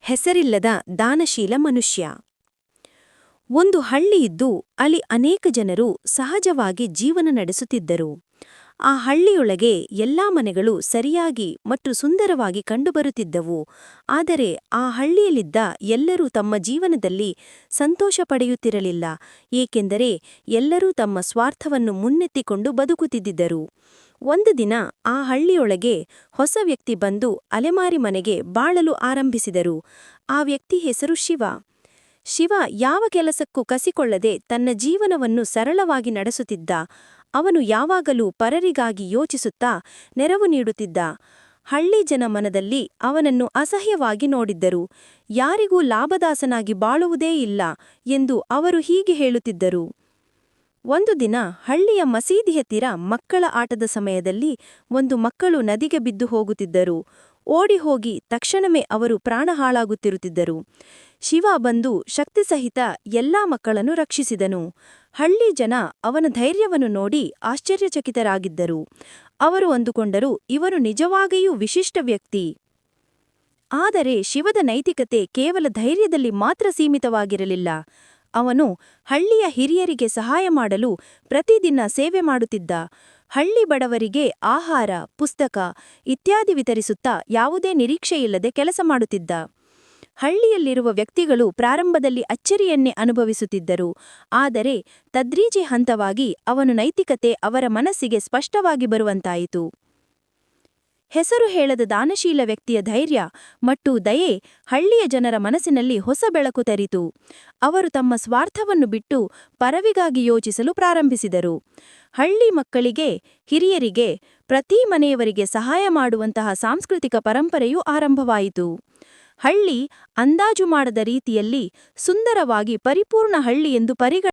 ಹೆಸರಿಲ್ಲದ ದಾನಶೀಲ ಮನುಷ್ಯ. ಒಂದು ಹಳ್ಳಿಯಿದ್ದು ಅಲ್ಲಿ ಅನೇಕ ಜನರು ಸಹಜವಾಗಿ ಜೀವನ ನಡೆಸುತ್ತಿದ್ದರು. ಆ ಹಳ್ಳಿಯೊಳಗೆ ಎಲ್ಲಾ ಮನೆಗಳು ಸರಿಯಾಗಿ ಮತ್ತು ಸುಂದರವಾಗಿ ಕಂಡುಬರುತ್ತಿದ್ದವು. ಆದರೆ ಆ ಹಳ್ಳಿಯಲ್ಲಿದ್ದ ಎಲ್ಲರೂ ತಮ್ಮ ಜೀವನದಲ್ಲಿ ಸಂತೋಷ ಪಡೆಯುತ್ತಿರಲಿಲ್ಲ, ಏಕೆಂದರೆ ಎಲ್ಲರೂ ತಮ್ಮ ಸ್ವಾರ್ಥವನ್ನು ಮುನ್ನೆತ್ತಿಕೊಂಡು ಬದುಕುತ್ತಿದ್ದರು. ಒಂದು ದಿನ ಆ ಹಳ್ಳಿಯೊಳಗೆ ಹೊಸ ವ್ಯಕ್ತಿ ಬಂದು ಅಲೆಮಾರಿ ಮನೆಗೆ ಬಾಳಲು ಆರಂಭಿಸಿದರು. ಆ ವ್ಯಕ್ತಿ ಹೆಸರು ಶಿವ. ಶಿವ ಯಾವ ಕೆಲಸಕ್ಕೂ ಕಸಿಕೊಳ್ಳದೆ ತನ್ನ ಜೀವನವನ್ನು ಸರಳವಾಗಿ ನಡೆಸುತ್ತಿದ್ದ. ಅವನು ಯಾವಾಗಲೂ ಪರರಿಗಾಗಿ ಯೋಚಿಸುತ್ತಾ ನೆರವು ನೀಡುತ್ತಿದ್ದ. ಹಳ್ಳಿ ಜನ ಮನದಲ್ಲಿ ಅವನನ್ನು ಅಸಹ್ಯವಾಗಿ ನೋಡಿದ್ದರು. ಯಾರಿಗೂ ಲಾಭದಾಸನಾಗಿ ಬಾಳುವುದೇ ಇಲ್ಲ ಎಂದು ಅವರು ಹೀಗೆ ಹೇಳುತ್ತಿದ್ದರು. ಒಂದು ದಿನ ಹಳ್ಳಿಯ ಮಸೀದಿ ಹತ್ತಿರ ಮಕ್ಕಳ ಆಟದ ಸಮಯದಲ್ಲಿ ಒಂದು ಮಕ್ಕಳು ನದಿಗೆ ಬಿದ್ದು ಹೋಗುತ್ತಿದ್ದರು. ಓಡಿಹೋಗಿ ತಕ್ಷಣವೇ ಅವರು ಪ್ರಾಣ ಹಾಳಾಗುತ್ತಿರುತ್ತಿದ್ದರು. ಶಿವ ಬಂದು ಶಕ್ತಿಸಹಿತ ಎಲ್ಲಾ ಮಕ್ಕಳನ್ನು ರಕ್ಷಿಸಿದನು. ಹಳ್ಳಿ ಜನ ಅವನ ಧೈರ್ಯವನ್ನು ನೋಡಿ ಆಶ್ಚರ್ಯಚಕಿತರಾಗಿದ್ದರು. ಅವರು ಅಂದುಕೊಂಡರು, ಇವನು ನಿಜವಾಗಿಯೂ ವಿಶಿಷ್ಟ ವ್ಯಕ್ತಿ. ಆದರೆ ಶಿವದ ನೈತಿಕತೆ ಕೇವಲ ಧೈರ್ಯದಲ್ಲಿ ಮಾತ್ರ ಸೀಮಿತವಾಗಿರಲಿಲ್ಲ. ಅವನು ಹಳ್ಳಿಯ ಹಿರಿಯರಿಗೆ ಸಹಾಯ ಮಾಡಲು ಪ್ರತಿದಿನ ಸೇವೆ ಮಾಡುತ್ತಿದ್ದ. ಹಳ್ಳಿ ಬಡವರಿಗೆ ಆಹಾರ, ಪುಸ್ತಕ ಇತ್ಯಾದಿ ವಿತರಿಸುತ್ತಾ ಯಾವುದೇ ನಿರೀಕ್ಷೆಯಿಲ್ಲದೆ ಕೆಲಸ ಮಾಡುತ್ತಿದ್ದ. ಹಳ್ಳಿಯಲ್ಲಿರುವ ವ್ಯಕ್ತಿಗಳು ಪ್ರಾರಂಭದಲ್ಲಿ ಅಚ್ಚರಿಯನ್ನೇ ಅನುಭವಿಸುತ್ತಿದ್ದರು. ಆದರೆ ತದ್ರೀಜಿ ಹಂತವಾಗಿ ಅವನ ನೈತಿಕತೆ ಅವರ ಮನಸ್ಸಿಗೆ ಸ್ಪಷ್ಟವಾಗಿ ಬರುವಂತಾಯಿತು. ಹೆಸರು ಹೇಳದ ದಾನಶೀಲ ವ್ಯಕ್ತಿಯ ಧೈರ್ಯ ಮತ್ತು ದಯೆ ಹಳ್ಳಿಯ ಜನರ ಮನಸ್ಸಿನಲ್ಲಿ ಹೊಸ ಬೆಳಕು ತರಿತು. ಅವರು ತಮ್ಮ ಸ್ವಾರ್ಥವನ್ನು ಬಿಟ್ಟು ಪರವಿಗಾಗಿ ಯೋಚಿಸಲು ಪ್ರಾರಂಭಿಸಿದರು. ಹಳ್ಳಿ ಮಕ್ಕಳಿಗೆ, ಹಿರಿಯರಿಗೆ, ಪ್ರತಿ ಮನೆಯವರಿಗೆ ಸಹಾಯ ಮಾಡುವಂತಹ ಸಾಂಸ್ಕೃತಿಕ ಪರಂಪರೆಯೂ ಆರಂಭವಾಯಿತು. ಹಳ್ಳಿ ಅಂದಾಜು ಮಾಡದ ರೀತಿಯಲ್ಲಿ ಸುಂದರವಾಗಿ ಪರಿಪೂರ್ಣ ಹಳ್ಳಿ ಎಂದು